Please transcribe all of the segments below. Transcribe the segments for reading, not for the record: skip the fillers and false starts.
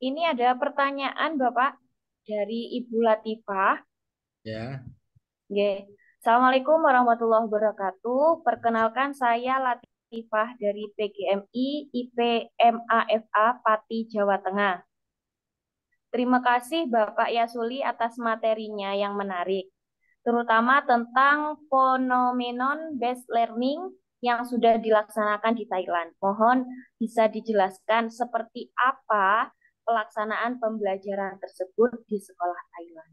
Ini ada pertanyaan Bapak dari Ibu Latifah. Ya, Oke. Assalamualaikum warahmatullahi wabarakatuh. Perkenalkan saya Latifah dari PGMI IPMAFA Pati Jawa Tengah. Terima kasih Bapak Yasuli atas materinya yang menarik, terutama tentang phenomenon based learning yang sudah dilaksanakan di Thailand. Mohon bisa dijelaskan seperti apa pelaksanaan pembelajaran tersebut di sekolah Thailand.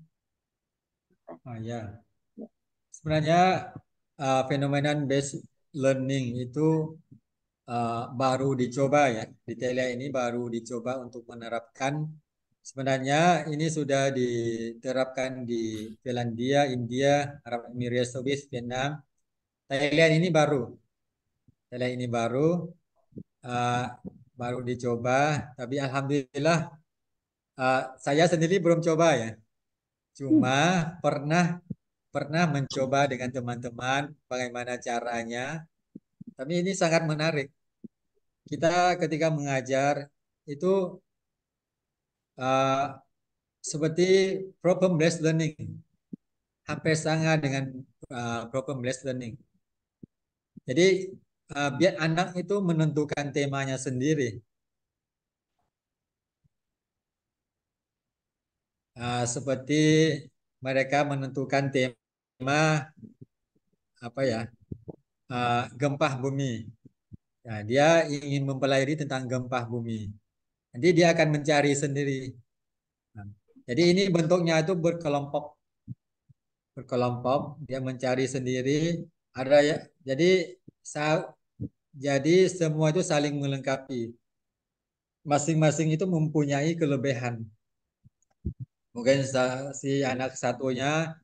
ya. Sebenarnya phenomenon based learning itu baru dicoba ya. Di Thailand ini baru dicoba untuk menerapkan. Sebenarnya ini sudah diterapkan di Finlandia, India, Arab Emirat, Swiss, Vietnam. Thailand ini baru. Thailand ini uh, baru dicoba. Tapi alhamdulillah saya sendiri belum coba ya. Cuma pernah pernah mencoba dengan teman-teman bagaimana caranya. Tapi ini sangat menarik. Kita ketika mengajar itu uh, seperti problem based learning, hampir sama dengan problem based learning. Jadi biar anak itu menentukan temanya sendiri. Seperti mereka menentukan tema apa ya, gempa bumi. Nah, dia ingin mempelajari tentang gempa bumi. Nanti dia akan mencari sendiri. Nah, jadi ini bentuknya itu berkelompok, berkelompok. Dia mencari sendiri. Ada ya. Jadi sa- jadi semua itu saling melengkapi. Masing-masing itu mempunyai kelebihan. Mungkin si anak satunya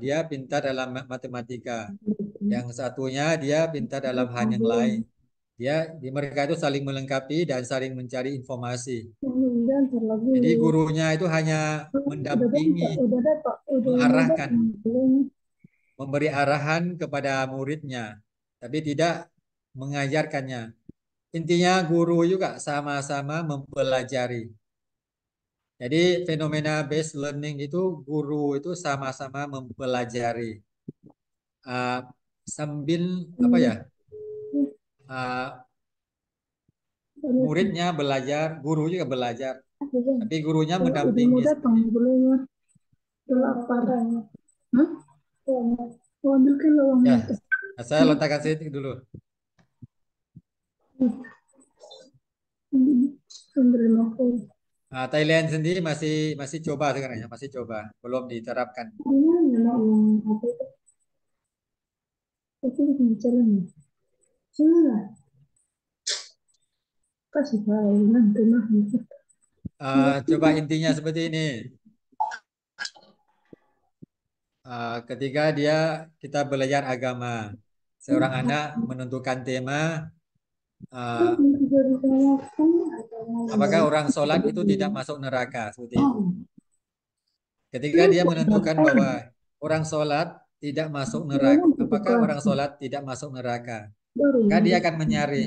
dia pintar dalam matematika. Yang satunya dia pintar dalam hal yang lain. Dia di mereka itu saling melengkapi dan saling mencari informasi. Jadi gurunya itu hanya mendampingi, Udah dapat, udah ini mengarahkan, dapat, belum. memberi arahan kepada muridnya, tapi tidak mengajarkannya. Intinya guru juga sama-sama mempelajari. Jadi fenomena based learning itu guru itu sama-sama mempelajari. Uh, Sambil apa ya? uh, Muridnya belajar, guru juga belajar, tapi gurunya Udah mau mendampingi datang, seperti itu. belum ya? Udah lapar. Hah? Oh, ambilkan uangnya Ya, itu. saya letakkan sini dulu. Ambil aku. Thailand sendiri masih masih coba sekarang ya, masih coba, belum diterapkan. Ini mau uang apa itu? Itu bicara nih. Sudah, kasih tahu nanti mah. Coba intinya seperti ini. Ketika kita belajar agama, seorang anak menentukan tema, uh, Jadi saya kan apakah orang sholat itu tidak masuk neraka, seperti itu. Ketika dia menentukan bahwa orang sholat tidak masuk neraka, apakah orang sholat tidak masuk neraka, baru maka dia ini. akan mencari,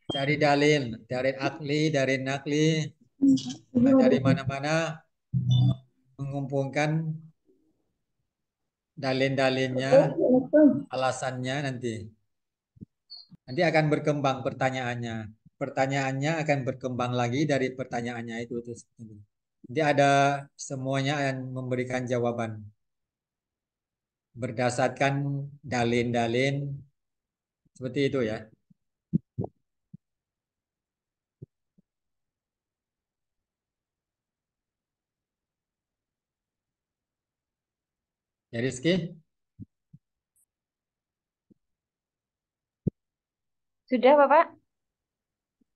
cari dalil, dari akli, dari nakli, dari mana-mana mengumpulkan dalil-dalilnya, alasannya nanti. Nanti akan berkembang pertanyaannya. Pertanyaannya akan berkembang lagi dari pertanyaannya itu. Nanti ada semuanya yang memberikan jawaban berdasarkan dalil-dalil seperti itu ya. Ya Rizky? Sudah Bapak?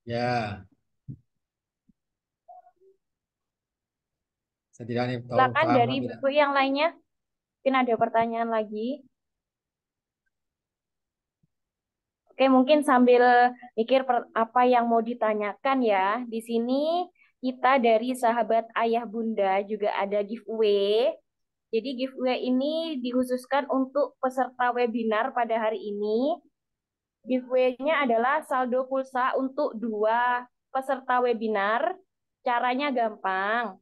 Ya, setidaknya tahu Silakan paham dari lah tidak. buku yang lainnya. Mungkin ada pertanyaan lagi. Oke, mungkin sambil mikir apa yang mau ditanyakan ya. Di sini kita dari sahabat ayah bunda juga ada giveaway. Jadi giveaway ini dikhususkan untuk peserta webinar pada hari ini. Giveaway-nya adalah saldo pulsa untuk dua peserta webinar. Caranya gampang.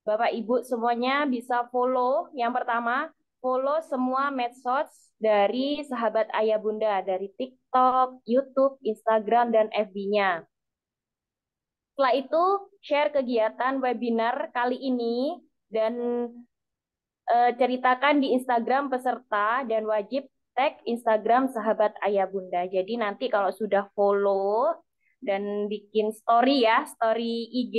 Bapak Ibu semuanya bisa follow. Yang pertama, follow semua medsos dari sahabat Ayah Bunda, dari TikTok, YouTube, Instagram, dan FB-nya. Setelah itu, share kegiatan webinar kali ini dan ceritakan di Instagram peserta dan wajib tag Instagram sahabat Ayah Bunda. Jadi nanti kalau sudah follow dan bikin story ya, story IG,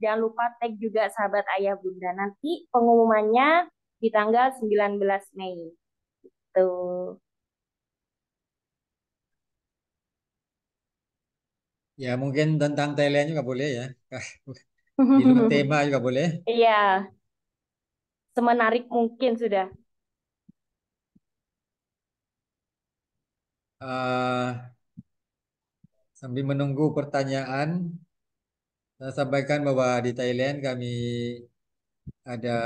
jangan lupa tag juga sahabat Ayah Bunda. Nanti pengumumannya di tanggal 19 Mei. Tuh. Ya mungkin tentang Thailand juga boleh ya. Di luar tema juga boleh. Iya, semenarik mungkin sudah. Eh, Sambil menunggu pertanyaan, saya sampaikan bahwa di Thailand kami ada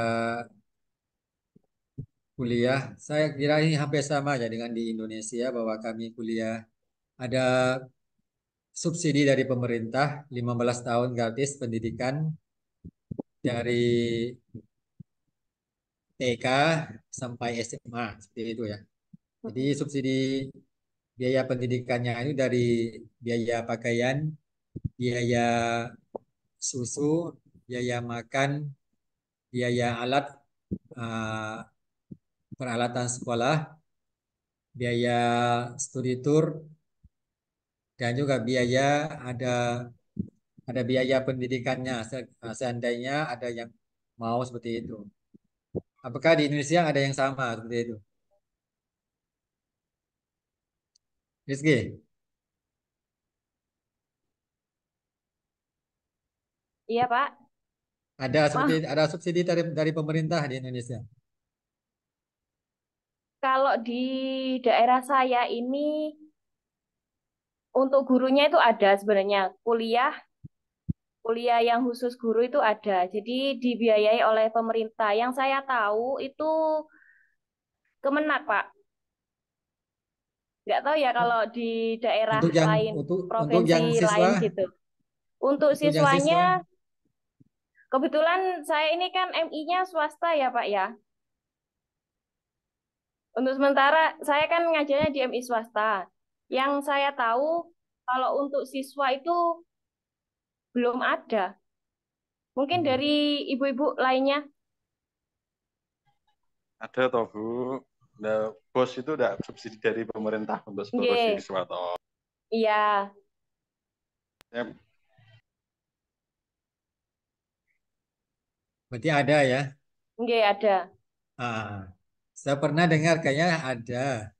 kuliah. Saya kira ini hampir sama ya dengan di Indonesia bahwa kami kuliah ada subsidi dari pemerintah 15 tahun gratis pendidikan dari TK sampai SMA seperti itu ya. Jadi subsidi biaya pendidikannya itu dari biaya pakaian, biaya susu, biaya makan, biaya alat eh, peralatan sekolah, biaya studi tour, dan juga biaya ada ada biaya pendidikannya seandainya ada yang mau seperti itu. Apakah di Indonesia ada yang sama seperti itu? Rizky, Iya, Pak. Mah, ada subsidi dari pemerintah di Indonesia. kalau di daerah saya ini untuk gurunya itu ada sebenarnya kuliah kuliah yang khusus guru itu ada. Jadi dibiayai oleh pemerintah. Yang saya tahu itu Kemenak, Pak. Nggak tahu ya kalau di daerah lain, Untuk provinsi yang lain siswa, gitu. Untuk untuk yang siswanya, siswa, kebetulan saya ini kan MI-nya swasta ya, Pak ya. Untuk sementara, saya kan ngajarnya di MI swasta. Yang saya tahu, kalau untuk siswa itu belum ada. Mungkin hmm, dari ibu-ibu lainnya. Ada toh Bu. Nah, bos itu udah subsidi dari pemerintah untuk seluruh Nggih, siswa toh. iya, Ya, berarti ada ya. nggih ada. Ah, saya pernah dengar kayaknya ada.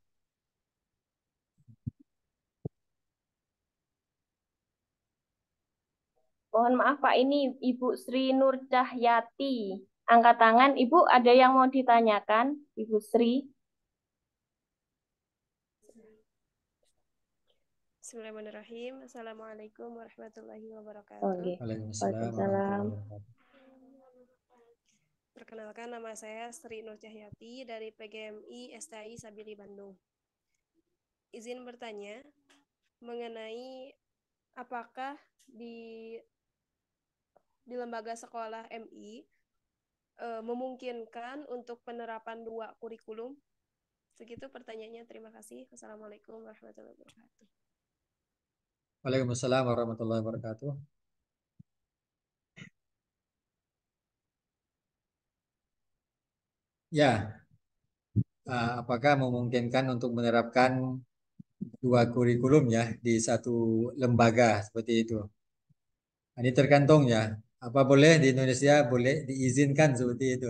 Mohon maaf Pak, ini Ibu Sri Nur Cahyati. Angkat tangan, Ibu ada yang mau ditanyakan, Ibu Sri? Bismillahirrahmanirrahim. Assalamualaikum warahmatullahi Oh, wabarakatuh. nggih. Waalaikumsalam Waalaikumsalam. warahmatullahi wabarakatuh. Perkenalkan, nama saya Sri Nur Cahyati dari PGMI STI Sabili Bandung. Izin bertanya mengenai apakah di lembaga sekolah MI memungkinkan untuk penerapan dua kurikulum? Segitu pertanyaannya. Terima kasih. Wassalamualaikum warahmatullahi wabarakatuh. Waalaikumsalam warahmatullahi wabarakatuh. Ya, apakah memungkinkan untuk menerapkan dua kurikulum ya di satu lembaga seperti itu? Ini tergantung ya. Apa boleh di Indonesia boleh diizinkan seperti itu?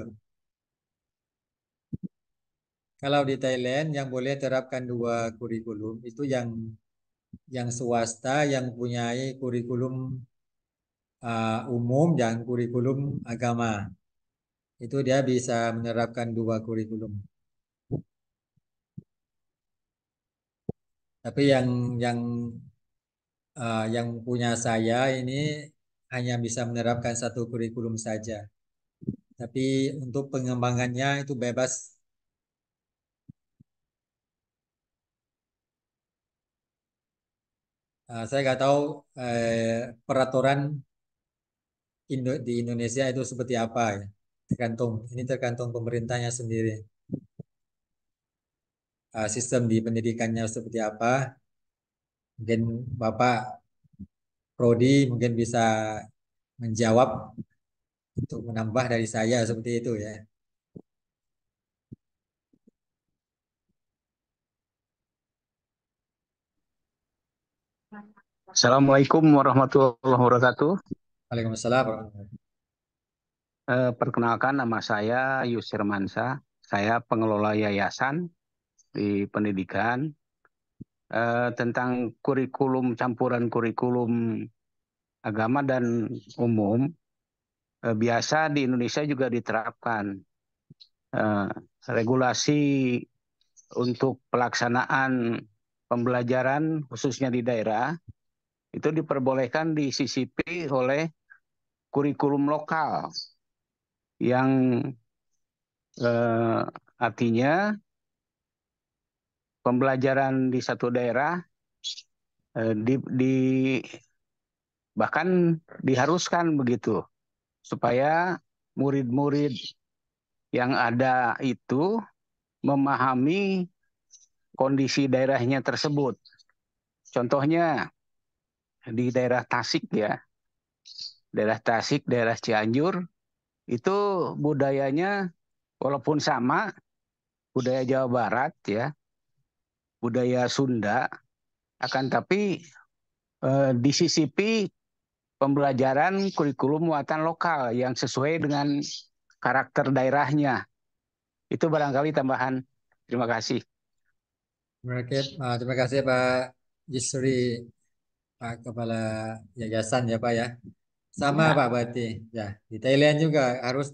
Kalau di Thailand yang boleh terapkan dua kurikulum itu yang swasta yang punya kurikulum umum dan kurikulum agama. Itu dia bisa menerapkan dua kurikulum. Tapi yang punya saya ini hanya bisa menerapkan satu kurikulum saja. Tapi untuk pengembangannya itu bebas. Saya nggak tahu peraturan Di Indonesia itu seperti apa ya. Tergantung pemerintahnya sendiri. Sistem di pendidikannya seperti apa. Mungkin Bapak Prodi mungkin bisa menjawab untuk menambah dari saya seperti itu ya. Assalamualaikum warahmatullahi wabarakatuh. Waalaikumsalam. Perkenalkan, nama saya Yusir Mansa. Saya pengelola yayasan di pendidikan. Tentang campuran kurikulum agama dan umum, biasa di Indonesia juga diterapkan. Regulasi untuk pelaksanaan pembelajaran khususnya di daerah itu diperbolehkan disisipi oleh kurikulum lokal yang artinya pembelajaran di satu daerah bahkan diharuskan begitu supaya murid-murid yang ada itu memahami kondisi daerahnya tersebut. Contohnya di daerah Tasik ya, daerah Tasik, daerah Cianjur, itu budayanya walaupun sama, budaya Jawa Barat ya, budaya Sunda, akan tapi disisipi pembelajaran kurikulum muatan lokal yang sesuai dengan karakter daerahnya. Itu barangkali tambahan. Terima kasih. Terima kasih Pak Yusri, Pak Kepala Yayasan ya Pak ya. Sama Ya. Pak berarti. Ya, di Thailand juga harus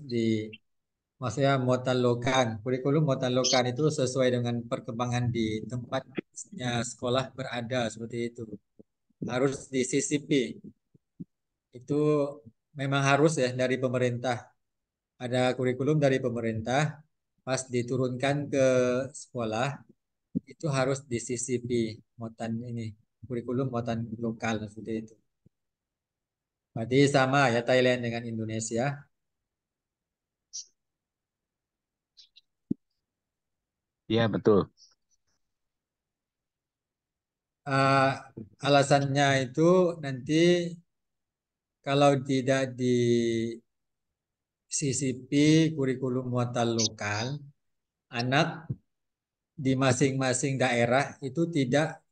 maksudnya muatan lokal. Kurikulum muatan lokal itu sesuai dengan perkembangan di tempatnya sekolah berada seperti itu. Harus disisipi. Itu memang harus ya dari pemerintah. Ada kurikulum dari pemerintah, pas diturunkan ke sekolah itu harus disisipi muatan ini, kurikulum muatan lokal seperti itu. Berarti sama ya Thailand dengan Indonesia. Ya, betul. Uh, Alasannya itu nanti kalau tidak disisipi kurikulum muatan lokal, anak di masing-masing daerah itu tidak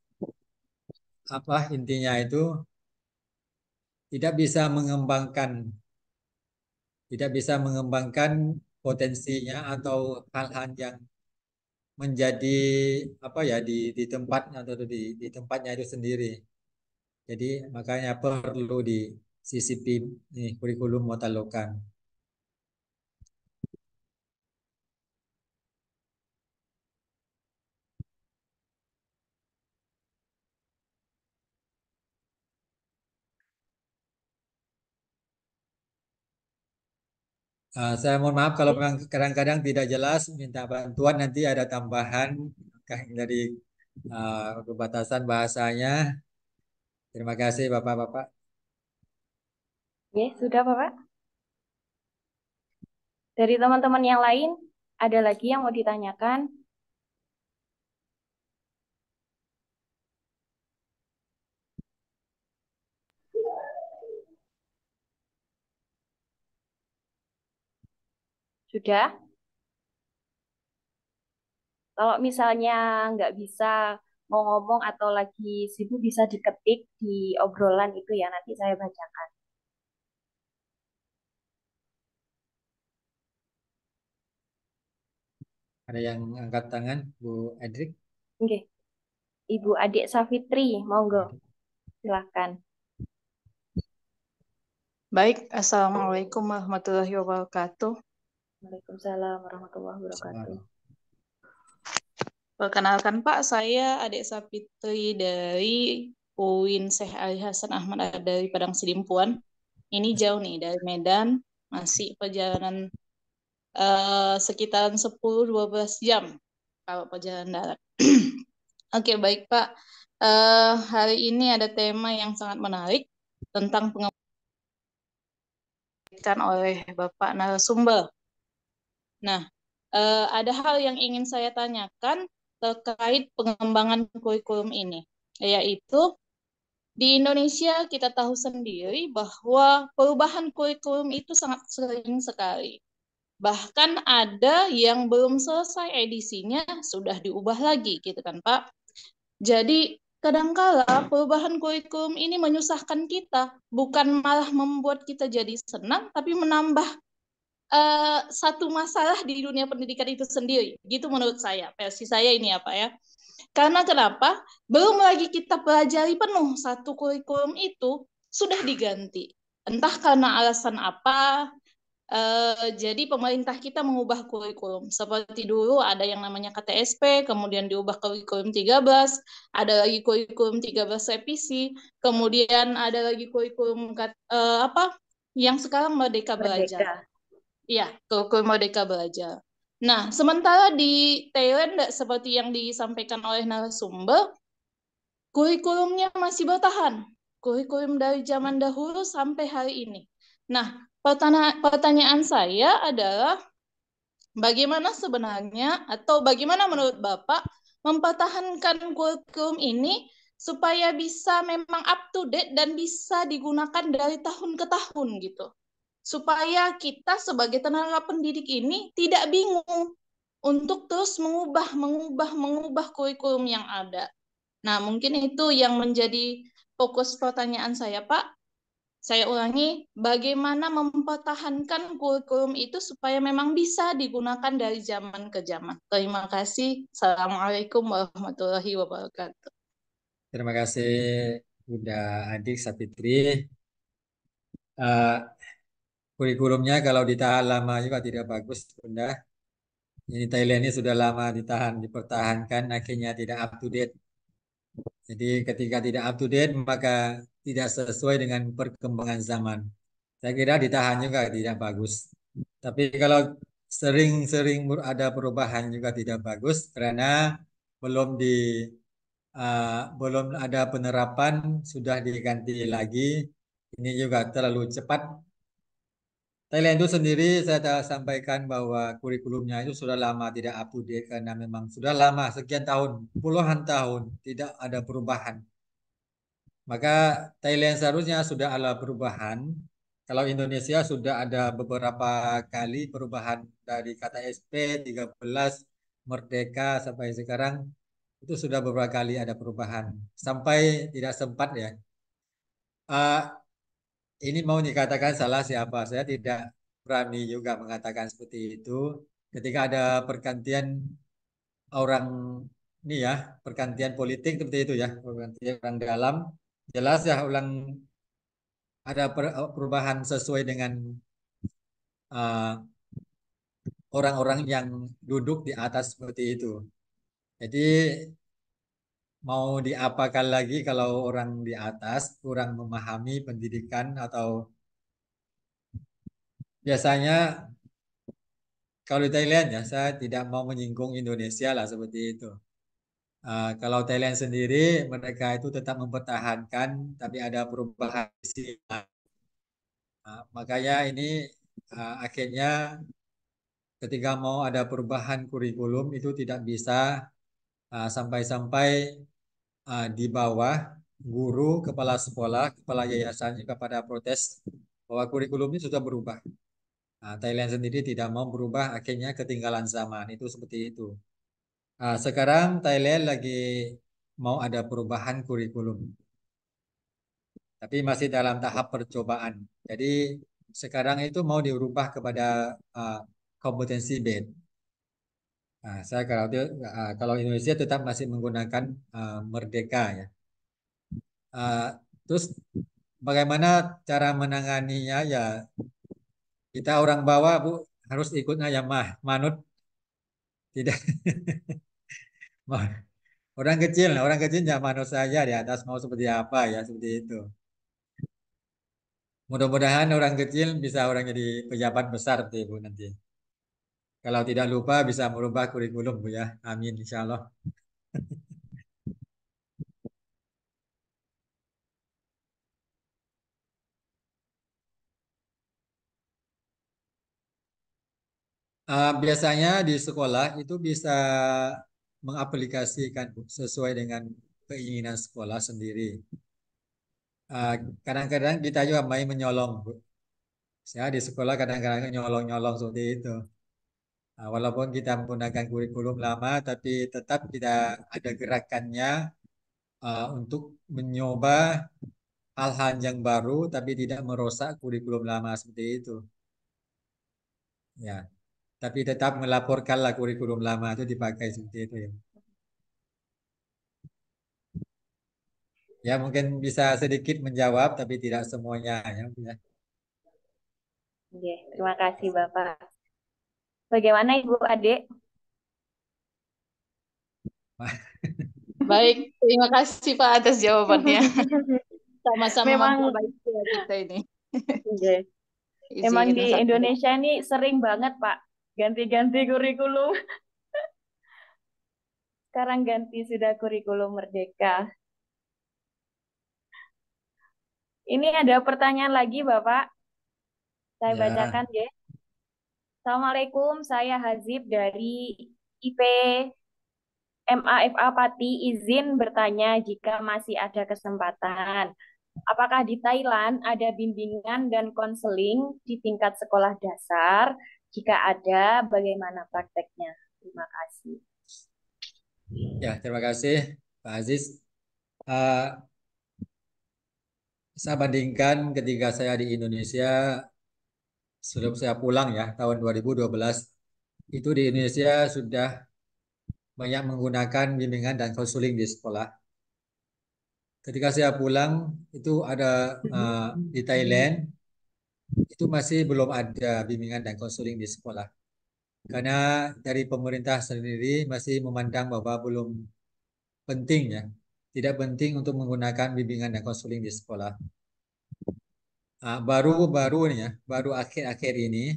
apa intinya itu tidak bisa mengembangkan potensinya atau hal-hal yang menjadi apa ya di tempatnya atau di tempatnya itu sendiri. Jadi makanya perlu disisipi nih kurikulum muatan lokal. Saya mohon maaf kalau memang kadang-kadang tidak jelas, minta bantuan nanti ada tambahan dari keterbatasan bahasanya. Terima kasih Bapak-Bapak. Oke, sudah Bapak. Dari teman-teman yang lain, ada lagi yang mau ditanyakan? Sudah? Kalau misalnya nggak bisa mau ngomong atau lagi sibuk bisa diketik di obrolan itu ya, nanti saya bacakan. Ada yang angkat tangan, Bu Edrik? Oke, Ibu Adik Safitri, monggo, silakan. Baik, Assalamualaikum warahmatullahi wabarakatuh. Waalaikumsalam warahmatullahi wabarakatuh. Perkenalkan Pak, saya Adik Sapitri dari UIN Syekh Ali Hasan Ahmad dari Padang Sidimpuan. Ini jauh nih dari Medan, masih perjalanan sekitaran 10-12 jam kalau perjalanan darat. Oke, baik Pak. Hari ini ada tema yang sangat menarik tentang disampaikan oleh Bapak narasumber. Nah, ada hal yang ingin saya tanyakan terkait pengembangan kurikulum ini, yaitu di Indonesia kita tahu sendiri bahwa perubahan kurikulum itu sangat sering sekali. Bahkan ada yang belum selesai edisinya sudah diubah lagi gitu kan Pak. Jadi kadangkala perubahan kurikulum ini menyusahkan kita, bukan malah membuat kita jadi senang, tapi menambah satu masalah di dunia pendidikan itu sendiri. Gitu menurut saya, versi saya ini apa ya. Karena kenapa? Belum lagi kita pelajari penuh satu kurikulum itu sudah diganti. Entah karena alasan apa, jadi pemerintah kita mengubah kurikulum. Seperti dulu ada yang namanya KTSP, kemudian diubah kurikulum 13, ada lagi kurikulum 13 revisi, kemudian ada lagi kurikulum apa? Yang sekarang Merdeka Belajar. Merdeka. Iya, kurikulum Merdeka Belajar. Nah, sementara di Thailand seperti yang disampaikan oleh narasumber, kurikulumnya masih bertahan. Kurikulum dari zaman dahulu sampai hari ini. Nah, pertanyaan saya adalah bagaimana sebenarnya atau bagaimana menurut Bapak mempertahankan kurikulum ini supaya bisa memang up to date dan bisa digunakan dari tahun ke tahun gitu. Supaya kita sebagai tenaga pendidik ini tidak bingung untuk terus mengubah kurikulum yang ada. Nah, mungkin itu yang menjadi fokus pertanyaan saya, Pak. Saya ulangi, bagaimana mempertahankan kurikulum itu supaya memang bisa digunakan dari zaman ke zaman. Terima kasih. Assalamualaikum warahmatullahi wabarakatuh. Terima kasih Bunda Adik Sapitri. Kurikulumnya kalau ditahan lama juga tidak bagus, Bunda. Ini Thailand ini sudah lama ditahan, dipertahankan, akhirnya tidak up to date. Jadi ketika tidak up to date, maka tidak sesuai dengan perkembangan zaman. Saya kira ditahan juga tidak bagus. Tapi kalau sering-sering ada perubahan juga tidak bagus karena belum di belum ada penerapan, sudah diganti lagi. Ini juga terlalu cepat. Thailand itu sendiri saya sampaikan bahwa kurikulumnya itu sudah lama tidak up to date karena memang sudah lama sekian tahun, puluhan tahun tidak ada perubahan. Maka Thailand seharusnya sudah ada perubahan. Kalau Indonesia sudah ada beberapa kali perubahan dari kata SP 13 Merdeka sampai sekarang itu sudah beberapa kali ada perubahan. Sampai tidak sempat ya. Ini mau dikatakan salah siapa? Saya tidak berani juga mengatakan seperti itu. Ketika ada pergantian orang ini ya, pergantian politik seperti itu ya, pergantian orang dalam, jelas ya ulang ada perubahan sesuai dengan uh, orang-orang yang duduk di atas seperti itu. Jadi mau diapakan lagi kalau orang di atas kurang memahami pendidikan atau biasanya kalau di Thailand ya, saya tidak mau menyinggung Indonesia lah seperti itu. Kalau Thailand sendiri, mereka itu tetap mempertahankan, tapi ada perubahan di sini. Makanya ini akhirnya ketika mau ada perubahan kurikulum itu tidak bisa sampai-sampai di bawah guru, kepala sekolah, kepala yayasan juga pada protes bahwa kurikulum ini sudah berubah. Thailand sendiri tidak mau berubah, akhirnya ketinggalan zaman. Itu seperti itu. Sekarang Thailand lagi mau ada perubahan kurikulum, tapi masih dalam tahap percobaan. Jadi sekarang itu mau dirubah kepada kompetensi based. Kalau Indonesia tetap masih menggunakan Merdeka ya. Terus bagaimana cara menanganinya ya kita orang bawah Bu harus ikutnya ya manut tidak orang kecil ya manut saja di atas mau seperti apa ya seperti itu. Mudah-mudahan orang kecil bisa orang jadi pejabat besar seperti Bu nanti. Kalau tidak lupa bisa merubah kurikulum Bu ya. Amin insya Allah. Biasanya di sekolah itu bisa mengaplikasikan Bu, sesuai dengan keinginan sekolah sendiri. Ah, Kadang-kadang kita juga main menyolong, Bu. Saya di sekolah kadang-kadang nyolong-nyolong seperti itu. Walaupun kita menggunakan kurikulum lama, tapi tetap kita ada gerakannya untuk mencoba hal-hal yang baru, tapi tidak merusak kurikulum lama seperti itu. Ya, tapi tetap melaporkanlah kurikulum lama itu dipakai seperti itu ya. Ya mungkin bisa sedikit menjawab, tapi tidak semuanya ya. Ya. Oke, terima kasih Bapak. Bagaimana Ibu Ade? Baik, terima kasih Pak atas jawabannya. Sama-sama Memang memperbaiki ya kita ini. iya, Isi emang di satu. Indonesia ini sering banget Pak ganti-ganti kurikulum. Sekarang ganti sudah kurikulum Merdeka. Ini ada pertanyaan lagi Bapak. Saya Ya, bacakan ya. Assalamualaikum, saya Hazib dari IP MAFA Pati, izin bertanya jika masih ada kesempatan. Apakah di Thailand ada bimbingan dan konseling di tingkat sekolah dasar? Jika ada, bagaimana prakteknya? Terima kasih. ya terima kasih Pak Aziz. Eh, saya bandingkan ketika saya di Indonesia sebelum saya pulang ya tahun 2012 itu di Indonesia sudah banyak menggunakan bimbingan dan konseling di sekolah. Ketika saya pulang itu ada di Thailand itu masih belum ada bimbingan dan konseling di sekolah. Karena dari pemerintah sendiri masih memandang bahwa belum penting ya, tidak penting untuk menggunakan bimbingan dan konseling di sekolah. Baru-baru nih ya, baru akhir-akhir ini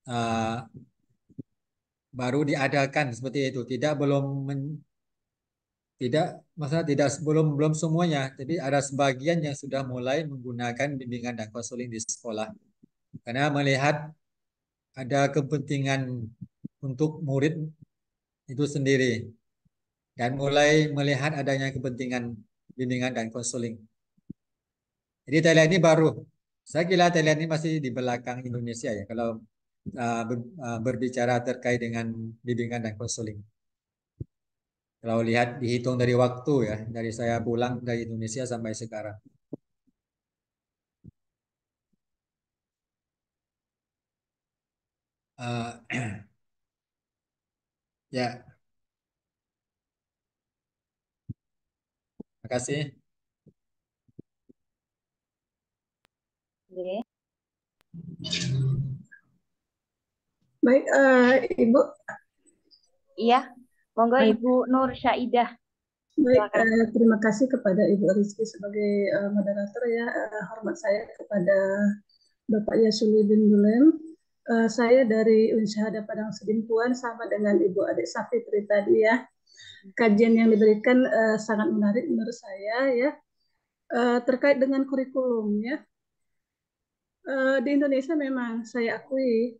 uh, baru diadakan seperti itu. Tidak masalah tidak belum semuanya, tapi ada sebagian yang sudah mulai menggunakan bimbingan dan konseling di sekolah. Karena melihat ada kepentingan untuk murid itu sendiri dan mulai melihat adanya kepentingan bimbingan dan konseling. Jadi Thailand ini baru. Saya kira Thailand ini masih di belakang Indonesia ya kalau berbicara terkait dengan bimbingan dan konseling. Kalau lihat dihitung dari waktu ya, dari saya pulang dari Indonesia sampai sekarang. Uh, ya, terima kasih. Oke. Baik, Ibu. Iya, monggo Baik, Ibu Nur Syaidah. Silakan. terima kasih kepada Ibu Rizky sebagai moderator ya. Hormat saya kepada Bapak Yasuluddin Dulem. Saya dari Unsyahada Padang Sedimpuan sama dengan Ibu Adik Safitri tadi ya. Kajian yang diberikan sangat menarik menurut saya ya. Terkait dengan kurikulum ya. Di Indonesia memang saya akui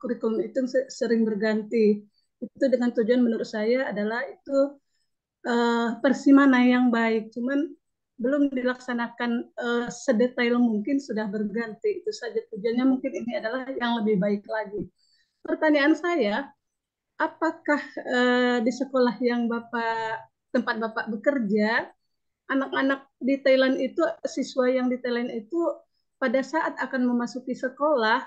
kurikulum itu sering berganti. Itu dengan tujuan menurut saya adalah itu versi mana yang baik. Cuman belum dilaksanakan sedetail mungkin sudah berganti. Itu saja tujuannya mungkin ini adalah yang lebih baik lagi. Pertanyaan saya, apakah di sekolah yang tempat Bapak bekerja, anak-anak di Thailand itu, siswa yang di Thailand itu pada saat akan memasuki sekolah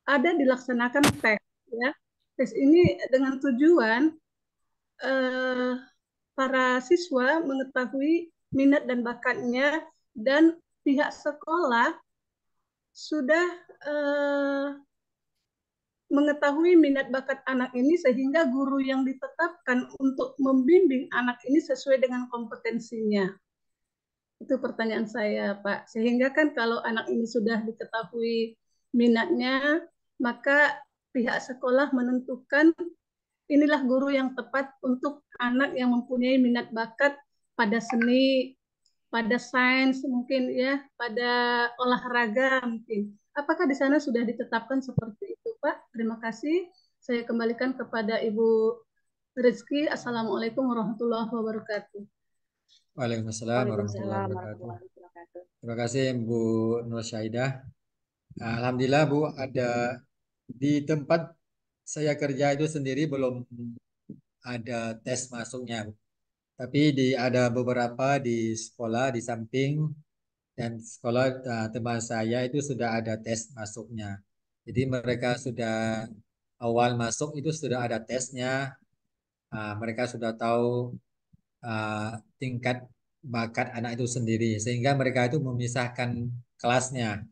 ada dilaksanakan tes ya. Tes ini dengan tujuan para siswa mengetahui minat dan bakatnya dan pihak sekolah sudah mengetahui minat bakat anak ini sehingga guru yang ditetapkan untuk membimbing anak ini sesuai dengan kompetensinya. Itu pertanyaan saya, Pak. Sehingga kan kalau anak ini sudah diketahui minatnya, maka pihak sekolah menentukan inilah guru yang tepat untuk anak yang mempunyai minat bakat pada seni, pada sains mungkin ya, pada olahraga mungkin. Apakah di sana sudah ditetapkan seperti itu, Pak. Terima kasih. Saya kembalikan kepada Ibu Rizky. Assalamualaikum warahmatullahi wabarakatuh. Waalaikumsalam warahmatullahi Waalaikumsalam wabarakatuh. warahmatullahi wabarakatuh. Terima kasih Bu Nur Syaidah. Alhamdulillah Bu, ada di tempat saya kerja itu sendiri belum ada tes masuknya, Bu. Tapi ada beberapa di sekolah di samping dan sekolah teman saya itu sudah ada tes masuknya. Jadi mereka sudah awal masuk itu sudah ada tesnya. Mereka sudah tahu tingkat bakat anak itu sendiri, sehingga mereka itu memisahkan kelasnya.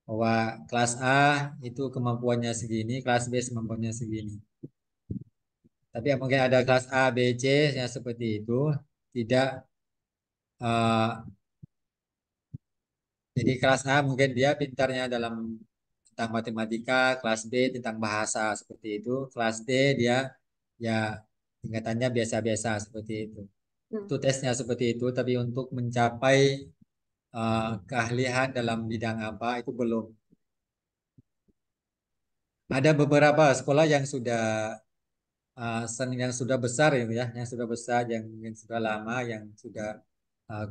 Bahwa kelas A itu kemampuannya segini, kelas B kemampuannya segini. Tapi mungkin ada kelas A, B, C yang seperti itu. Tidak, uh, jadi kelas A mungkin dia pintarnya dalam tentang matematika, kelas B tentang bahasa seperti itu, kelas D dia ya tingkatannya biasa-biasa seperti itu. Itu tesnya seperti itu, tapi untuk mencapai keahlian dalam bidang apa itu belum. Ada beberapa sekolah yang sudah besar ya, yang sudah besar, yang sudah lama, yang uh,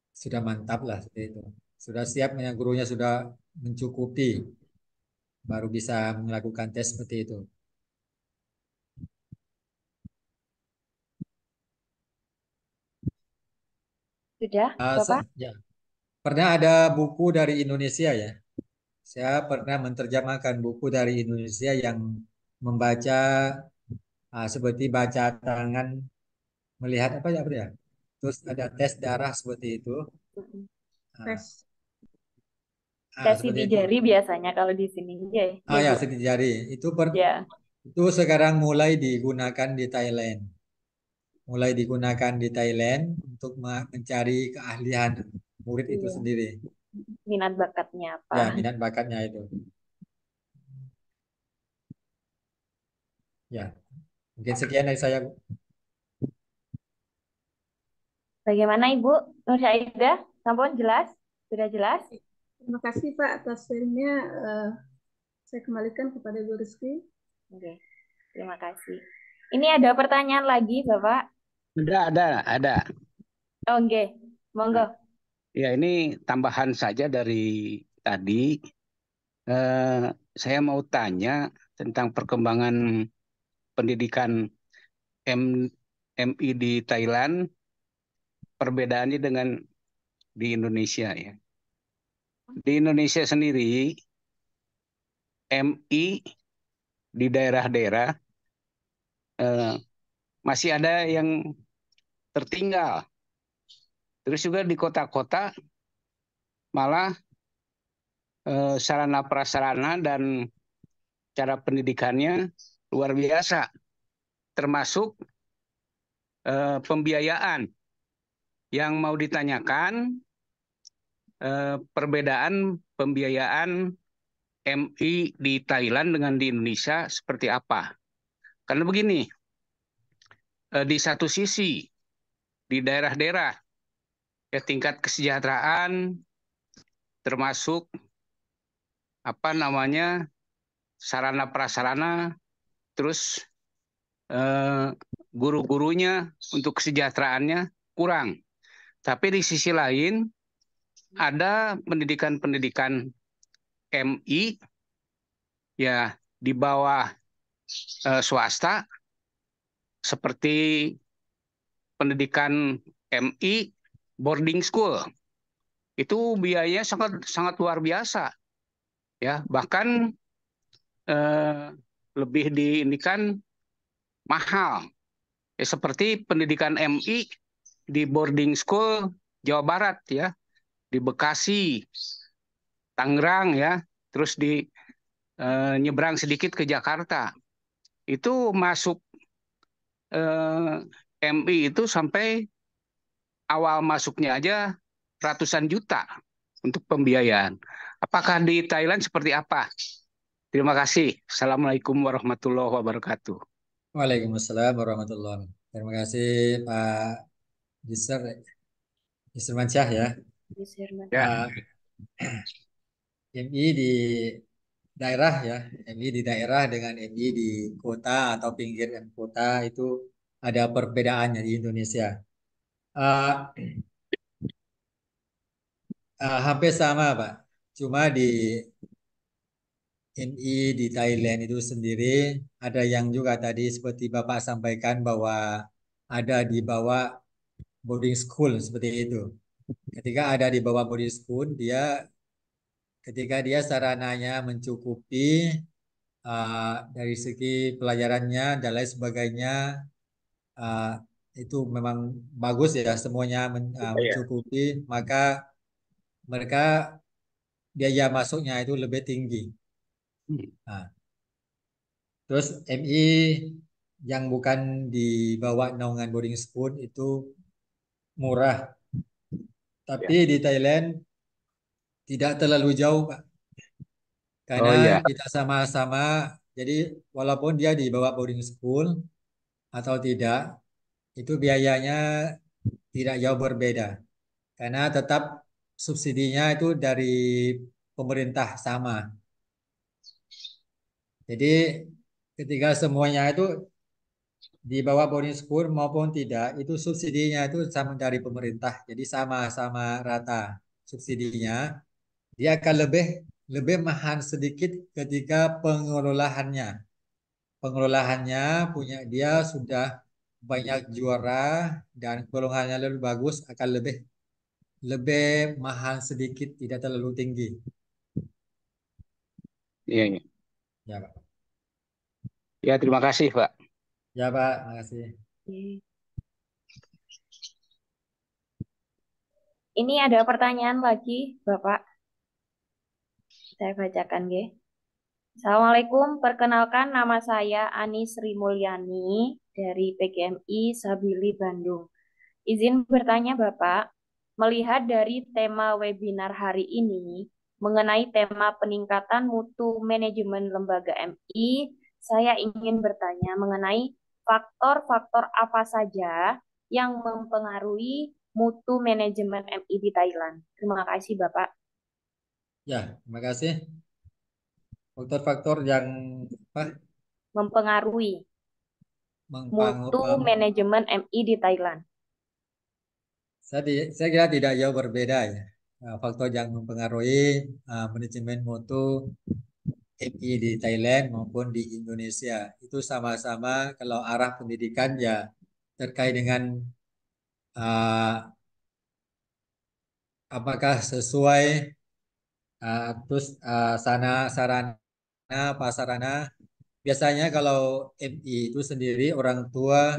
sudah mantap lah seperti itu. Sudah siap, yang gurunya sudah mencukupi, baru bisa melakukan tes seperti itu. Sudah, Bapak? Ya, pernah ada buku dari Indonesia ya. Saya pernah menerjemahkan buku dari Indonesia yang membaca seperti baca tangan, melihat apa ya. Terus ada tes darah seperti itu. Tes. Tes Seperti sidik itu. jari biasanya kalau di sini. Ya, Ya, Bu. sidik jari. Ya. Itu sekarang mulai digunakan di Thailand. Mulai digunakan di Thailand untuk mencari keahlian murid itu Iya. sendiri. Minat bakatnya apa? Ya, minat bakatnya itu. Ya, mungkin sekian dari saya, Bu. Bagaimana Ibu Nur Syaidah? Sampun jelas? Sudah jelas? Terima kasih Pak atas sharingnya. Saya kembalikan kepada Ibu Rizky. Oke, terima kasih. Ini ada pertanyaan lagi, Bapak. Ada. Oke, monggo. Ya, ini tambahan saja dari tadi. Saya mau tanya tentang perkembangan pendidikan MI di Thailand, perbedaannya dengan di Indonesia ya. Di Indonesia sendiri, MI di daerah-daerah masih ada yang tertinggal. Terus juga di kota-kota malah sarana prasarana dan cara pendidikannya luar biasa, termasuk pembiayaan. Yang mau ditanyakan perbedaan pembiayaan MI di Thailand dengan di Indonesia seperti apa? Karena begini, di satu sisi di daerah-daerah ya tingkat kesejahteraan termasuk apa namanya sarana prasarana, terus guru-gurunya untuk kesejahteraannya kurang. Tapi di sisi lain ada pendidikan-pendidikan MI ya di bawah swasta seperti pendidikan MI boarding school. Itu biayanya sangat sangat luar biasa. Ya, bahkan lebih diindikan mahal. Ya, seperti pendidikan MI di boarding school Jawa Barat ya, di Bekasi, Tangerang ya, terus di nyebrang sedikit ke Jakarta. Itu masuk MI itu sampai awal masuknya aja ratusan juta untuk pembiayaan. Apakah di Thailand seperti apa? Terima kasih. Assalamualaikum warahmatullahi wabarakatuh. Waalaikumsalam warahmatullahi wabarakatuh. Terima kasih Pak Yusr Mansyah ya. Ya. MI di daerah ya, MI di daerah dengan MI di kota atau pinggir kota itu ada perbedaannya di Indonesia. Eh, hampir sama, Pak. Cuma di MI di Thailand itu sendiri ada yang juga tadi seperti Bapak sampaikan bahwa ada di bawah boarding school seperti itu. Ketika ada di bawah boarding school, ketika dia sarananya mencukupi dari segi pelajarannya dan lain sebagainya, uh, itu memang bagus ya, semuanya Iya. mencukupi, maka mereka biaya masuknya itu lebih tinggi. Hmm. Nah, terus MI yang bukan di bawah naungan boarding school itu murah, Ya. tapi di Thailand tidak terlalu jauh, Pak. Karena Oh iya. kita sama-sama, jadi walaupun dia di bawah boarding school atau tidak, itu biayanya tidak jauh berbeda. Karena tetap subsidinya itu dari pemerintah sama. Jadi ketika semuanya itu di bawah boarding school maupun tidak, itu subsidinya itu sama dari pemerintah. Jadi sama-sama rata subsidinya. Dia akan lebih lebih mahal sedikit ketika pengelolaannya. Pengelolaannya punya dia sudah banyak juara dan golongannya lebih bagus, akan lebih lebih mahal sedikit, tidak terlalu tinggi. Iya, iya. Ya, Pak. Ya, terima kasih, Pak. Ya, Pak. Makasih. Ini ada pertanyaan lagi, Bapak. Saya bacakan, ya. Assalamualaikum, perkenalkan nama saya Ani Sri Mulyani dari PGMI Sabili Bandung. Izin bertanya Bapak, melihat dari tema webinar hari ini mengenai tema peningkatan mutu manajemen lembaga MI, saya ingin bertanya mengenai faktor-faktor apa saja yang mempengaruhi mutu manajemen MI di Thailand. Terima kasih Bapak. Ya, terima kasih. Faktor-faktor yang apa, Mempengaruhi mutu mem- manajemen MI di Thailand. saya kira tidak jauh berbeda ya. Faktor yang mempengaruhi manajemen mutu MI di Thailand maupun di Indonesia itu sama-sama kalau arah pendidikan ya terkait dengan uh, apakah sesuai terus sarana prasarana. Biasanya kalau MI itu sendiri orang tua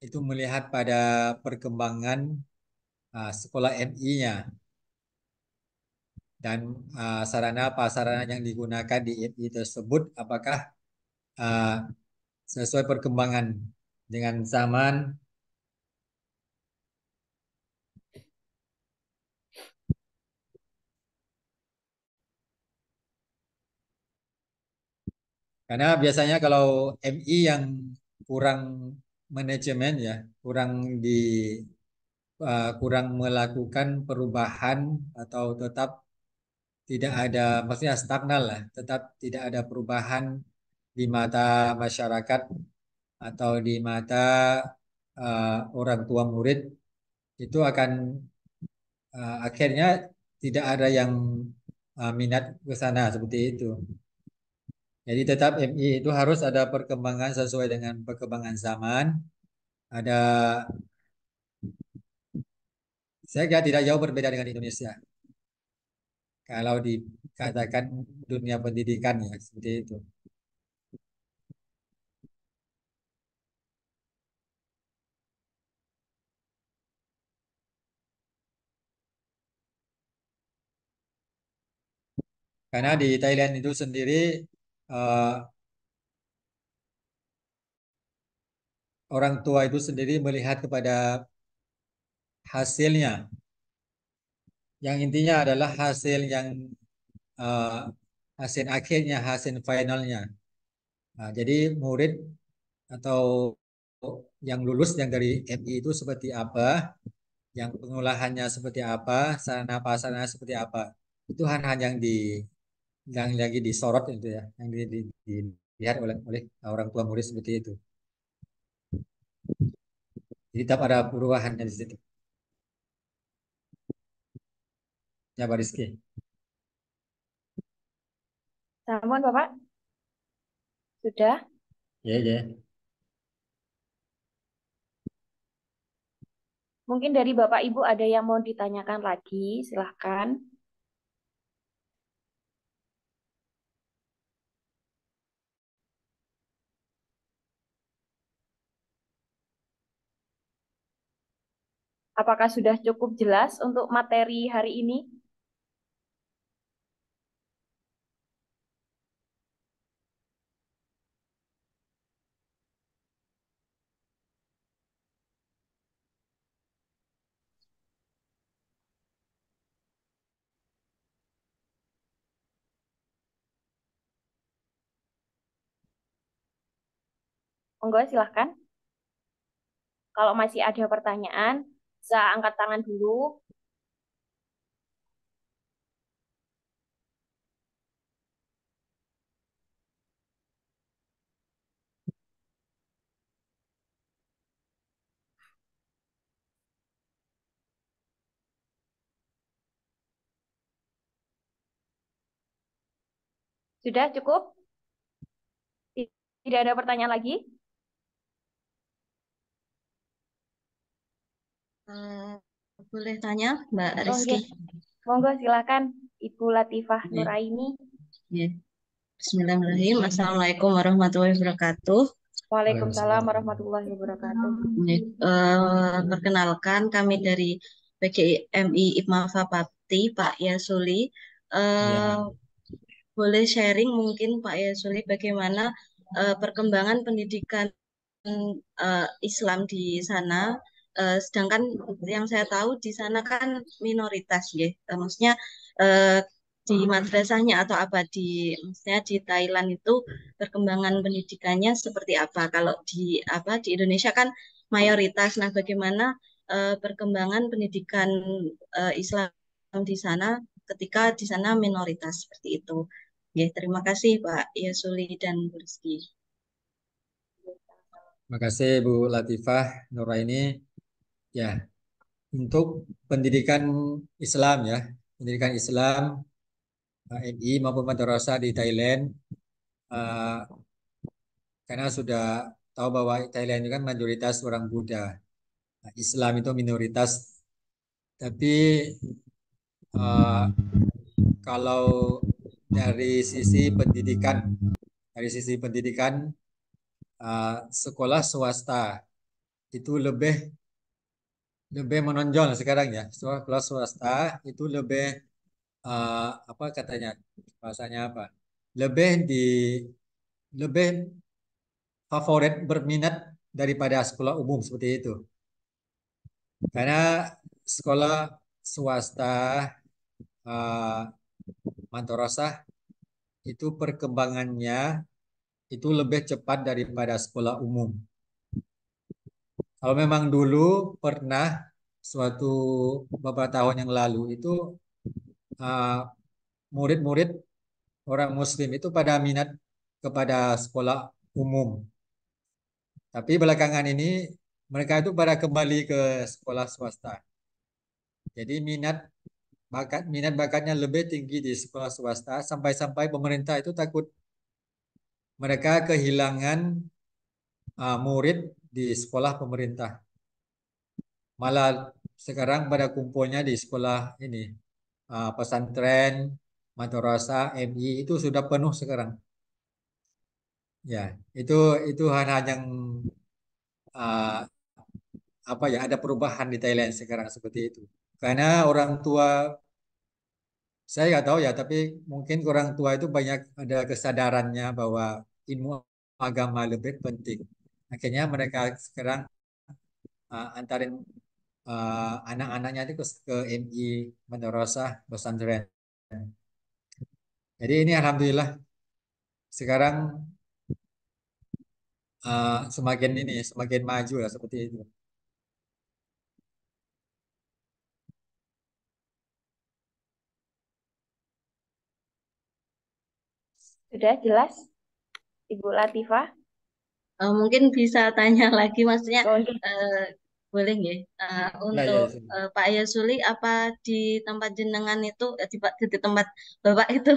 itu melihat pada perkembangan sekolah MI-nya dan sarana prasarana yang digunakan di MI tersebut apakah uh, sesuai perkembangan dengan zaman. Karena biasanya kalau MI yang kurang manajemen ya, kurang melakukan perubahan atau tetap tidak ada, maksudnya stagnan lah, tetap tidak ada perubahan di mata masyarakat atau di mata orang tua murid, itu akan akhirnya tidak ada yang minat ke sana seperti itu. Jadi tetap MI itu harus ada perkembangan sesuai dengan perkembangan zaman. Ada, saya kira tidak jauh berbeda dengan Indonesia. Kalau dikatakan dunia pendidikan ya seperti itu. Karena di Thailand itu sendiri eh, orang tua itu sendiri melihat kepada hasilnya. Yang intinya adalah hasil yang eh, hasil akhirnya, hasil finalnya. Nah, jadi murid atau yang lulus yang dari MI itu seperti apa, yang pengolahannya seperti apa, sarana prasarana seperti apa. Itu hal-hal yang yang lagi disorot itu ya, yang dilihat oleh orang tua murid seperti itu. Jadi tetap ada perubahannya di situ. Ya, Pak Rizky. Sampun, Bapak? Sudah? Ya, ya. Mungkin dari Bapak Ibu ada yang mau ditanyakan lagi, silahkan. Apakah sudah cukup jelas untuk materi hari ini? Monggo, silahkan. Kalau masih ada pertanyaan, bisa angkat tangan dulu. Sudah cukup? Tidak ada pertanyaan lagi? Boleh tanya, Mbak Oh, Rizky? iya. Monggo, silakan. Ibu Latifah Ya. Nuraini. Ya. Bismillahirrahmanirrahim. Assalamualaikum warahmatullahi wabarakatuh. Waalaikumsalam warahmatullahi wabarakatuh. Ya, perkenalkan kami dari PGMI IPMA Fapati, Pak Yasuli. Ya. Boleh sharing mungkin Pak Yasuli bagaimana perkembangan pendidikan Islam di sana. Sedangkan yang saya tahu di sana kan minoritas, ya. Maksudnya eh, di madrasahnya atau apa maksudnya di Thailand itu perkembangan pendidikannya seperti apa? Kalau di Indonesia kan mayoritas. Nah, bagaimana perkembangan pendidikan Islam di sana ketika di sana minoritas seperti itu? Ya, terima kasih Pak Yasuli dan Bu Rizky. Terima kasih Bu Latifah Nuraini. Ya, untuk pendidikan Islam ya, pendidikan Islam MI maupun madrasah di Thailand, eh, karena sudah tahu bahwa Thailand itu kan mayoritas orang Buddha. Nah, Islam itu minoritas, tapi eh, kalau dari sisi pendidikan sekolah swasta itu lebih lebih menonjol sekarang ya. Sekolah swasta itu lebih apa katanya bahasanya apa? Lebih di lebih favorit berminat daripada sekolah umum seperti itu. Karena sekolah swasta uh, madrasah itu perkembangannya itu lebih cepat daripada sekolah umum. Kalau memang dulu pernah suatu beberapa tahun yang lalu itu uh, murid-murid orang Muslim itu pada minat kepada sekolah umum. Tapi belakangan ini mereka itu pada kembali ke sekolah swasta. Jadi minat bakatnya lebih tinggi di sekolah swasta sampai-sampai pemerintah itu takut mereka kehilangan murid di sekolah pemerintah. Malah sekarang pada kumpulnya di sekolah ini pesantren, madrasah, MI itu sudah penuh sekarang. Ya, itu hal-hal yang uh, apa ya ada perubahan di Thailand sekarang seperti itu. Karena orang tua saya nggak tahu ya, tapi mungkin orang tua itu banyak ada kesadarannya bahwa ilmu agama lebih penting. Akhirnya mereka sekarang antarin anak-anaknya itu ke MI, madrasah, pesantren. Jadi ini alhamdulillah sekarang semakin maju lah seperti itu. Sudah jelas, Ibu Latifah? Mungkin bisa tanya lagi, maksudnya Oke. boleh nggih? Ya, Untuk ya, sini. Pak Yasuli, apa di tempat jenengan itu, di tempat Bapak itu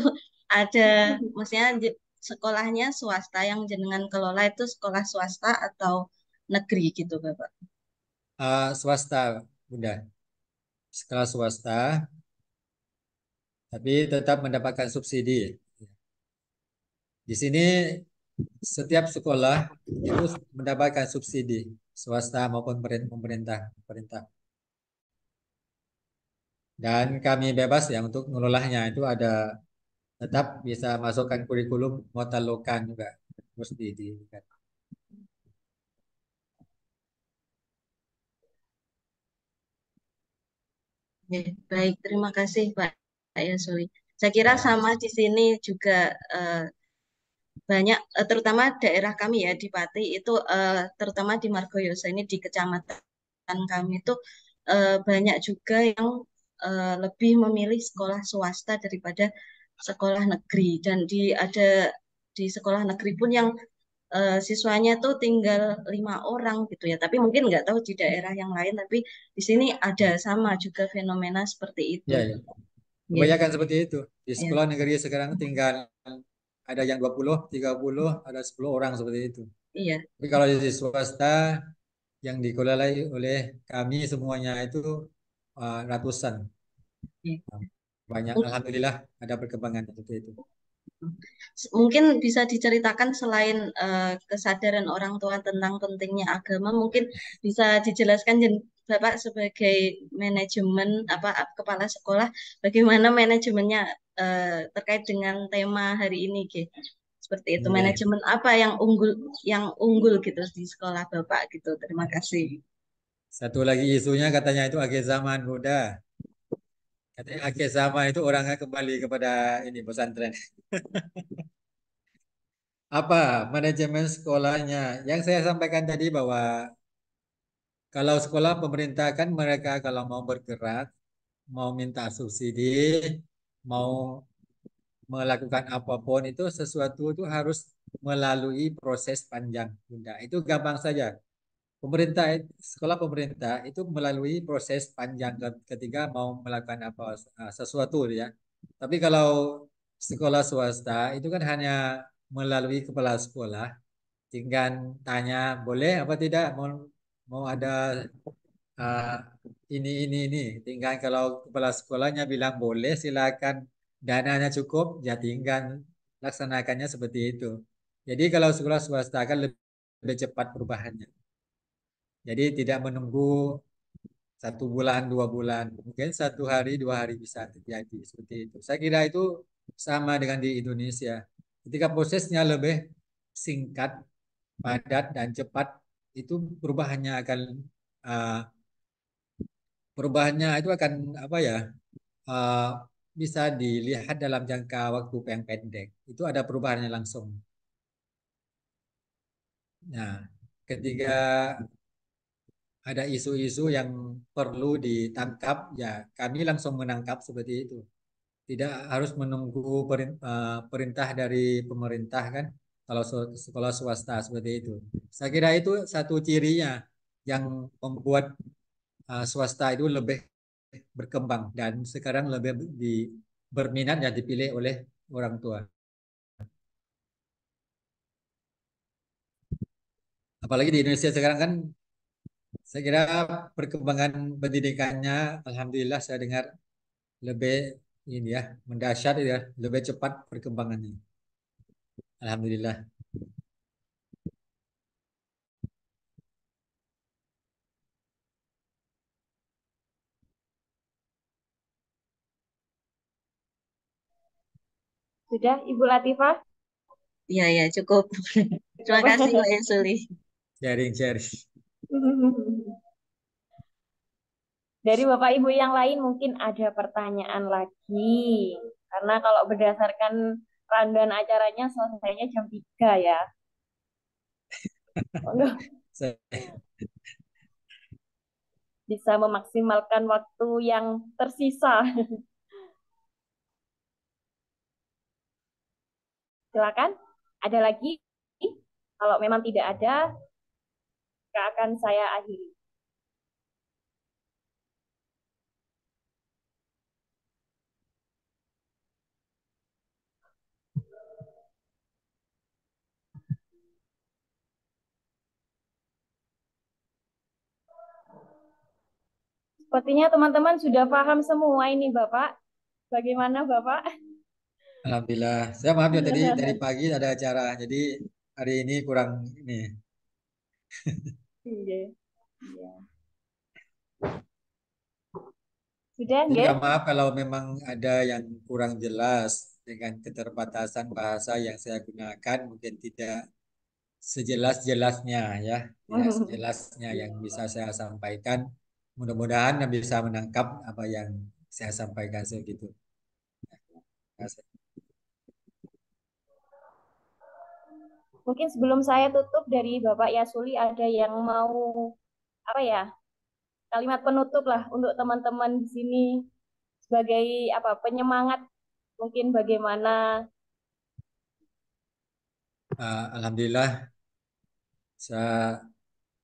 ada, maksudnya sekolahnya swasta yang jenengan kelola itu sekolah swasta atau negeri gitu, Bapak? Swasta, Bunda. Sekolah swasta, tapi tetap mendapatkan subsidi. Di sini setiap sekolah itu mendapatkan subsidi, swasta maupun pemerintah. Pemerintah. Dan kami bebas ya untuk mengelolanya, itu ada tetap bisa masukkan kurikulum muatan lokal juga terus di. Ya, baik, terima kasih Pak Yasuli. Saya kira Ya, sama di sini juga banyak, terutama daerah kami ya di Pati itu, terutama di Margoyoso ini di kecamatan kami itu banyak juga yang lebih memilih sekolah swasta daripada sekolah negeri, dan di sekolah negeri pun yang siswanya tuh tinggal 5 orang gitu ya. Tapi mungkin nggak tahu di daerah yang lain, tapi di sini ada sama juga fenomena seperti itu. ya, ya. Ya, Kebanyakan seperti itu. Di ya, sekolah negeri sekarang tinggal ada yang 20, 30, ada 10 orang seperti itu. iya. Tapi kalau di swasta yang dikelola oleh kami semuanya itu ratusan. Iya. Banyak, alhamdulillah ada perkembangan seperti itu. Mungkin bisa diceritakan selain kesadaran orang tua tentang pentingnya agama, mungkin bisa dijelaskan Bapak sebagai manajemen apa kepala sekolah, bagaimana manajemennya terkait dengan tema hari ini, gitu. Seperti itu, Iya. manajemen apa yang unggul gitu di sekolah Bapak gitu. Terima kasih. Satu lagi isunya katanya itu akhir zaman, Bunda. Katanya akhir zaman itu orangnya kembali kepada ini pesantren. Apa manajemen sekolahnya? Yang saya sampaikan tadi bahwa kalau sekolah pemerintah kan mereka kalau mau bergerak, mau minta subsidi, mau melakukan apapun itu sesuatu itu harus melalui proses panjang, Bunda. Itu gampang saja. Pemerintah, sekolah pemerintah itu melalui proses panjang ketika mau melakukan apa sesuatu ya. Tapi kalau sekolah swasta itu kan hanya melalui kepala sekolah, tinggal tanya boleh apa tidak, mau mau ada uh, ini. Tinggal kalau kepala sekolahnya bilang boleh silakan, dananya cukup, ya tinggal laksanakannya seperti itu. Jadi kalau sekolah swasta kan lebih cepat perubahannya. Jadi tidak menunggu 1 bulan, 2 bulan, mungkin 1 hari, 2 hari bisa terjadi seperti itu. Saya kira itu sama dengan di Indonesia. Ketika prosesnya lebih singkat, padat dan cepat, itu uh, perubahannya itu akan apa ya? uh, Bisa dilihat dalam jangka waktu yang pendek. Itu ada perubahannya langsung. Nah, ketika ada isu-isu yang perlu ditangkap, ya kami langsung menangkap seperti itu. Tidak harus menunggu perintah dari pemerintah kan, kalau sekolah swasta seperti itu. Saya kira itu satu cirinya yang membuat swasta itu lebih berkembang dan sekarang lebih berminat dan dipilih oleh orang tua. Apalagi di Indonesia sekarang kan, saya kira perkembangan pendidikannya, alhamdulillah saya dengar lebih ini ya, mendahsyat ya, lebih cepat perkembangannya. Alhamdulillah. Sudah, Ibu Latifah? Iya, ya, cukup. Terima kasih Pak Yasuli. Sharing. Dari Bapak Ibu yang lain mungkin ada pertanyaan lagi. Karena kalau berdasarkan rundown acaranya selesainya jam 3 ya. Bisa memaksimalkan waktu yang tersisa. Silakan. Ada lagi? Kalau memang tidak ada, akan saya akhiri. Sepertinya teman-teman sudah paham semua ini, Bapak. Bagaimana, Bapak? Alhamdulillah. Saya maaf ya tadi dari pagi ada acara, jadi hari ini kurang ini. Iya. Iya. Sudah, Jadi nggih? minta maaf kalau memang ada yang kurang jelas dengan keterbatasan bahasa yang saya gunakan mungkin tidak sejelas-jelasnya ya, tidak sejelasnya yang bisa saya sampaikan. Mudah-mudahan bisa menangkap apa yang saya sampaikan segitu. Terima kasih. Mungkin sebelum saya tutup dari Bapak Yasuli ada yang mau apa ya? Kalimat penutup lah untuk teman-teman di sini sebagai apa? Penyemangat mungkin bagaimana. Alhamdulillah, saya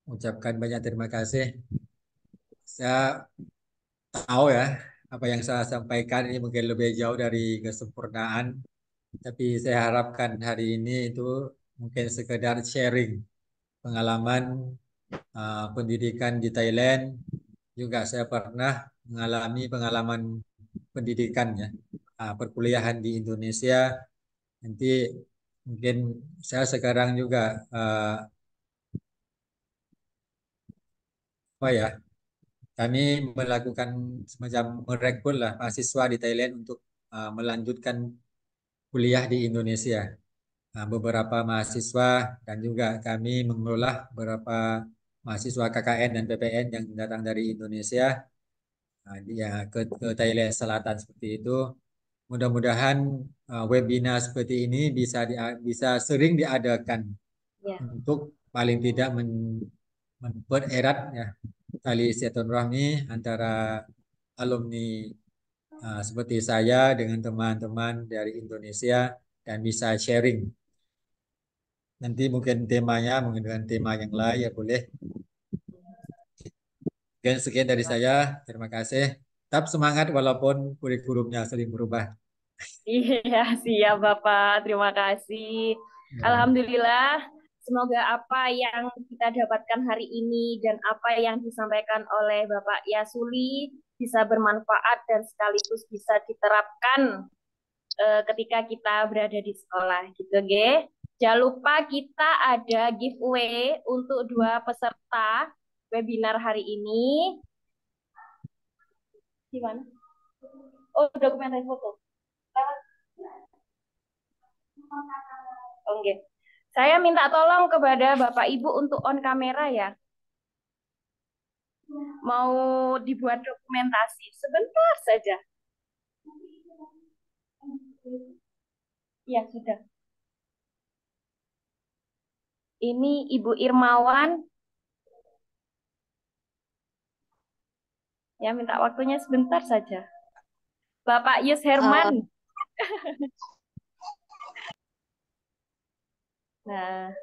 ucapkan banyak terima kasih. Saya tahu ya apa yang saya sampaikan ini mungkin lebih jauh dari kesempurnaan, tapi saya harapkan hari ini itu mungkin sekedar sharing pengalaman pendidikan di Thailand. Juga saya pernah mengalami pengalaman pendidikan ya, perkuliahan di Indonesia. Nanti mungkin saya sekarang juga apa ya, kami melakukan semacam merekrut lah mahasiswa di Thailand untuk melanjutkan kuliah di Indonesia. Beberapa mahasiswa dan juga kami mengelola beberapa mahasiswa KKN dan PPN yang datang dari Indonesia dia ke Thailand Selatan seperti itu. Mudah-mudahan webinar seperti ini bisa sering diadakan Ya. untuk paling tidak mempererat ya tali silaturahmi antara alumni seperti saya dengan teman-teman dari Indonesia dan bisa sharing. Nanti mungkin temanya mungkin dengan tema yang lain ya boleh. Sekian dari saya. Terima kasih. Tetap semangat walaupun kurikulumnya sering berubah. Iya, siap Bapak. Terima kasih. Ya. Alhamdulillah, semoga apa yang kita dapatkan hari ini dan apa yang disampaikan oleh Bapak Yasuli bisa bermanfaat dan sekaligus bisa diterapkan ketika kita berada di sekolah gitu, Ge. Jangan lupa kita ada giveaway untuk 2 peserta webinar hari ini. Gimana? Oh, dokumentasi foto. Oke. Saya minta tolong kepada Bapak Ibu untuk on kamera ya. Mau dibuat dokumentasi sebentar saja. Ya, sudah. Ini Ibu Irmawan. Ya, minta waktunya sebentar saja. Bapak Yus Herman. Nah,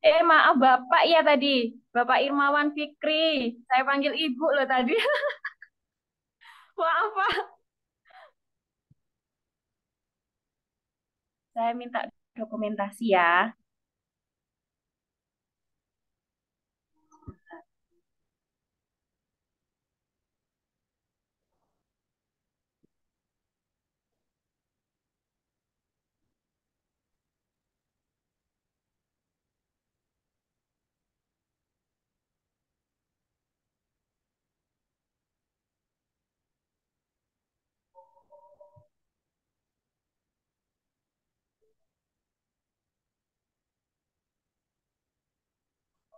maaf Bapak ya tadi. Bapak Irmawan Fikri. Saya panggil Ibu loh tadi. Maaf Pak. Saya minta dokumentasi ya.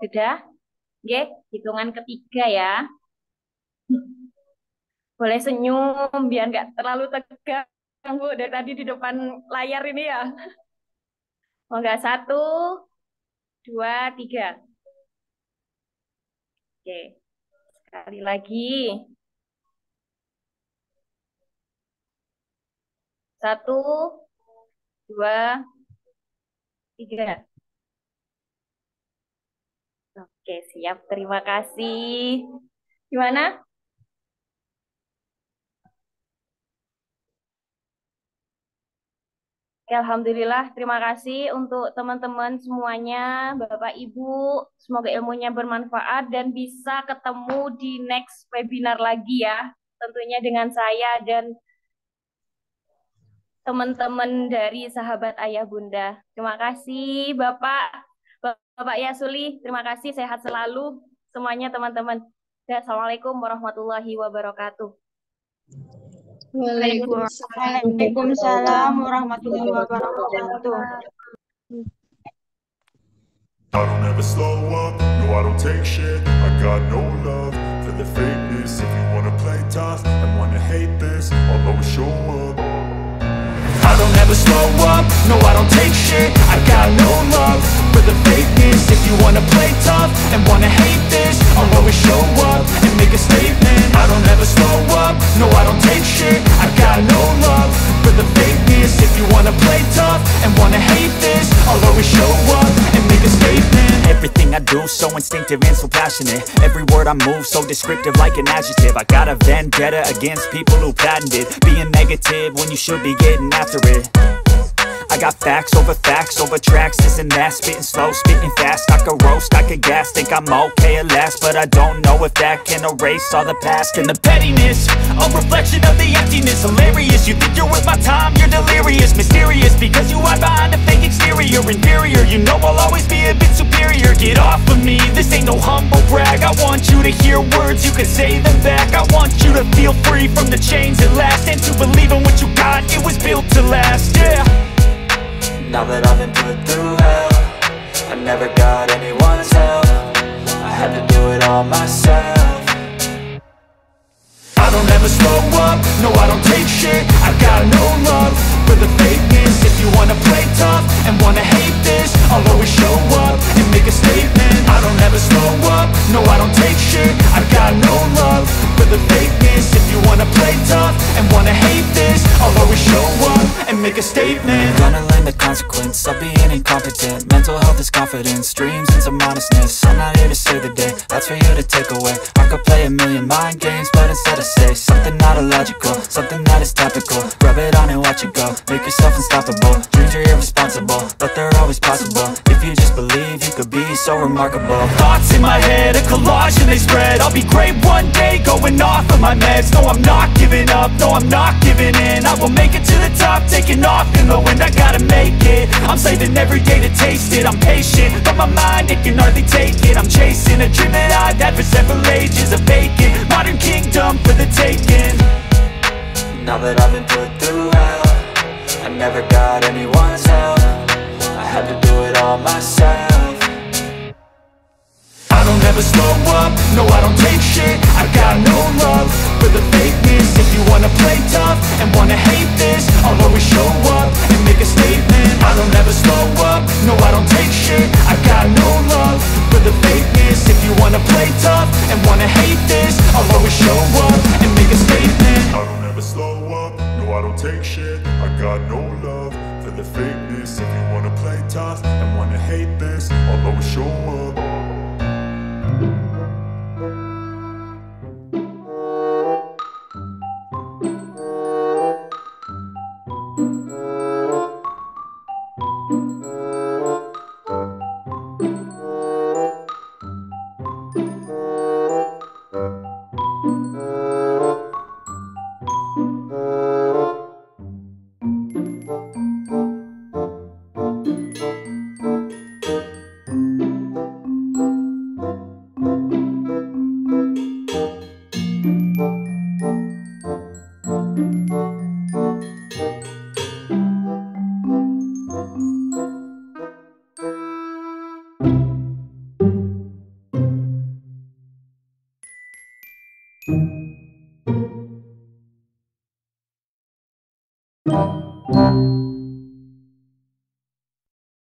Sudah? Oke, hitungan ketiga ya. Boleh senyum biar nggak terlalu tegang Bu dari tadi di depan layar ini ya. Mau nggak 1, 2, 3. Oke, sekali lagi. 1, 2, Tiga. Oke, siap. Terima kasih. Gimana? Oke, alhamdulillah. Terima kasih untuk teman-teman semuanya, Bapak Ibu. Semoga ilmunya bermanfaat dan bisa ketemu di next webinar lagi ya. Tentunya dengan saya dan teman-teman dari Sahabat Ayah Bunda. Terima kasih, Bapak. Bapak Yasuli, terima kasih. Sehat selalu semuanya, teman-teman. Assalamualaikum warahmatullahi wabarakatuh. Waalaikumsalam warahmatullahi wabarakatuh. I don't ever slow up, no I don't take shit. I got no love for the fakeness. If you wanna play tough and wanna hate this, I'll always show up. I don't ever slow up, no I don't take shit. I got no love for the fakeness. If you wanna play tough and wanna hate this, I'll always show up and make a statement. I don't ever slow up, no I don't take shit. I got no love for the fakeness. If you wanna play tough and wanna hate this, I'll always show up and make a statement. Everything I do so instinctive and so passionate. Every word I move so descriptive like an adjective. I got a vendetta against people who patented being negative when you should be getting after it. I got facts over tracks, this and that. Spitting slow, spitting fast. I could roast, I could gas. Think I'm okay at last, but I don't know if that can erase all the past. And the pettiness, a reflection of the emptiness. Hilarious, you think you're worth my time, you're delirious. Mysterious, because you hide behind a fake exterior. Inferior, you know I'll always be a bit superior. Get off of me, this ain't no humble brag. I want you to hear words, you can say them back. I want you to feel free from the chains at last, and to believe in what you got, it was built to last, yeah. Now that I've been put through hell, I never got anyone's help. I had to do it all myself. I don't ever slow up, no I don't take shit. I got no love for the fakeness. If you wanna play tough and wanna hate this, I'll always show up and make a statement. I don't ever slow up, no I don't take shit. I got no love for the fakeness. If you wanna play tough and wanna hate this, I'll always show up and make a statement. Gonna learn the consequence of being incompetent. Mental health is confidence, dreams and some honestness. I'm not here to save the day, that's for you to take away. I could play a million mind games, but instead I say something not illogical, something that is topical. Rub it on and watch it go, make yourself unstoppable. Dreams are irresponsible, but they're always possible. If you just believe, you could be so remarkable. Thoughts in my head, a collage and they spread. I'll be great one day, going off of my meds. No, I'm not giving up, no, I'm not giving in. I will make it to the top, taking off in the wind. I gotta make it, I'm saving every day to taste it. I'm patient, but my mind, it can hardly take it. I'm chasing a dream that I've had for several ages. A vacant, modern kingdom for the taking. Now that I've been put through hell, I never got anyone's help. I had to do it all myself. I don't ever slow up, no I don't take shit. I got no love for the fakeness. If you wanna play tough and wanna hate this, I'll always show up and make a statement. I don't ever slow up, no I don't take shit. I got no love for the fakeness. If you wanna play tough and wanna hate this, I'll always show up and make a statement. I don't ever slow up, no I don't take shit. I got no love for the fakeness. If you wanna play tough and wanna hate this, I'll always show up